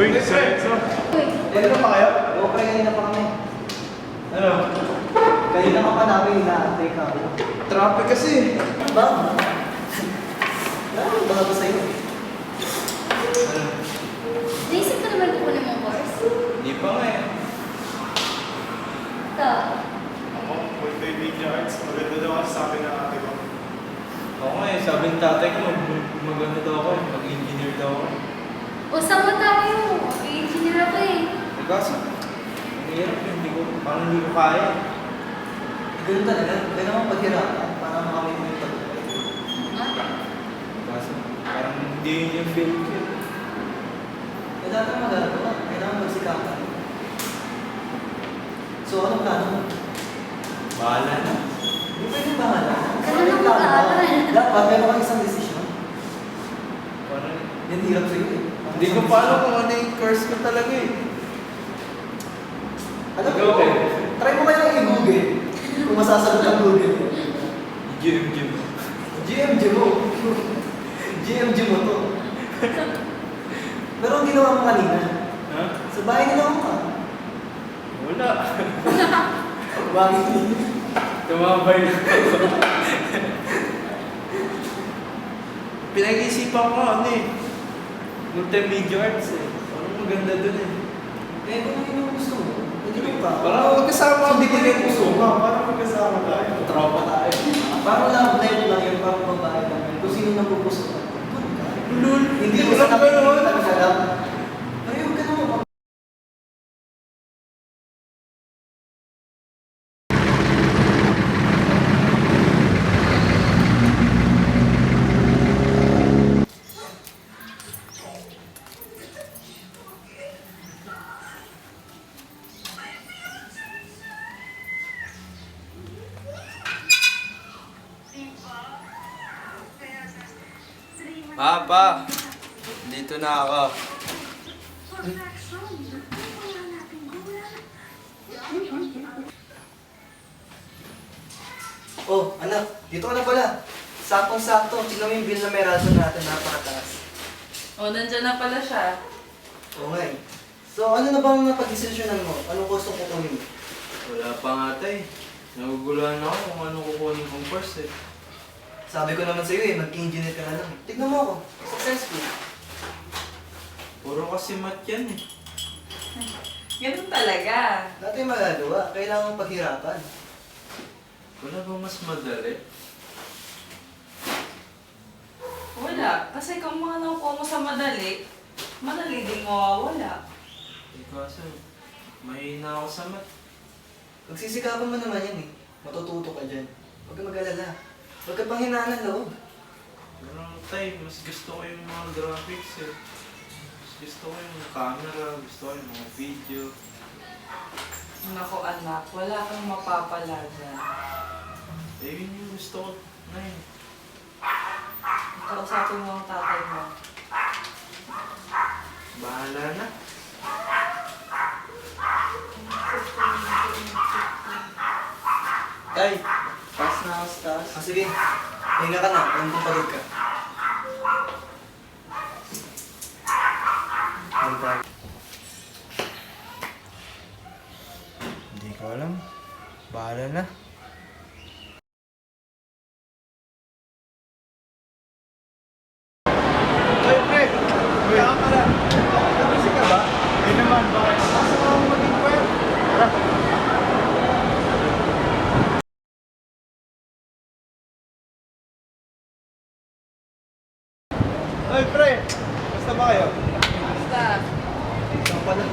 Uy, Serenzo. Ano pa kayo? Oo, pre, kanina pa kami. Ano? Kanina ka pa namin inaantay ka. Traffic kasi. Ba? Ano ba ba sa'yo? Naisip ko naman kukunin mong course. Hindi pa nga eh. Ito. Ako, multimedia arts. Maganda daw ang sabi ng ate ko. Oo nga eh, sabi ng tatay ko maganda daw ako, mag-engineer daw ako. Usama tayo. Engineer ako eh. Eh kaso, ang hirap yun, parang hindi ko kaya. Ganun talaga. Kaya naman paghirapan para makamit mo yung tagumpay. Nga. Kaso, parang hindi yun yung feel ko yun. Eh, dati magagawa. Kailangan magsikapan. So, anong plano mo? Bahala na. Hindi pwede bahala. Ganun ang mag-aaral. Dapat meron kang isang desisyon. Parang, Yan hirap sa'yo eh. hindi ko pa alam kung ano yung course ko talaga eh. Alam mo, Ikaw, eh. try mo kaya i-google. Kung masasagot ang Google. GMG mo. GMG mo. GMG mo to. Pero ang ginawa mo kanina, Ha? sa bahay nila mo ka. Wala. Bakit? Tumabay na ako. Pinag-isipan ko ano eh. Multimedia arts eh. Parang maganda dun eh. Eh, kung ano yung gusto mo, hindi mo pa. Parang magkasama Hindi ko rin gusto mo. Parang magkasama tayo. Tropa tayo. Parang love life lang yun, parang babae lang yun. Kung sino nang pupuso ka. Lul. Hindi mo Walang sa ganun. nakikita ka lang. Pero yung ganun. Papa, dito na ako. Oh, anak, dito ka na pala. Saktong-sakto. Tingnan mo yung bill na may rason natin, napakataas. O, nandyan na pala siya. Oo nga eh. So, ano na bang napag-desisyonan mo? Anong gusto ko kunin mo? Wala pa nga tay. Naguguluhan ako kung ano kukunin kong course eh. Sabi ko naman sa'yo eh, mag-engineer ka na lang. Tignan mo ako, successful. Puro kasi mat yan eh. Ganun talaga. Dati magagawa, kailangan mong paghirapan. Wala bang mas madali? Wala. Kasi kung mga nakuha mo sa madali, madali din mawawala. Eh kaso, mahina ako sa mat. Pagsisikapan mo naman yan eh. Matututo ka dyan. Huwag ka mag-alala. Huwag ka pang hinaan ng loob. Pero tay, mas gusto ko yung mga graphics eh. Mas gusto ko yung camera, gusto ko yung mga video. Naku anak, wala kang mapapala dyan. Eh yun yung gusto ko na yun. Kausapin mo ang tatay mo. Bahala na. Tay, pass na ako sa taas. Ah, sige. Hinga ka na, kung pagod ka. Hindi ko alam. Bahala na. Ay, pre! Kaya ka pala. Nabisi ka ba? Hindi naman, bakit? Asa ka mo maging kwet? Ay, pre! Basta ba kayo? Basta, Ikaw pala.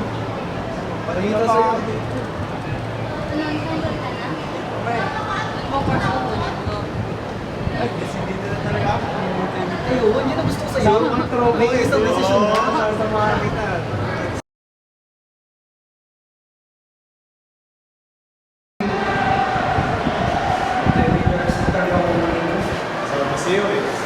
Patingin na sa'yo. Ano, nag-convert ka na? nag-course ko tulad mo. Ay, decided na talaga ako. Ayun, yun ang gusto ko sa'yo. May isang desisyon na. Sasamahan kita. Sama sa'yo eh.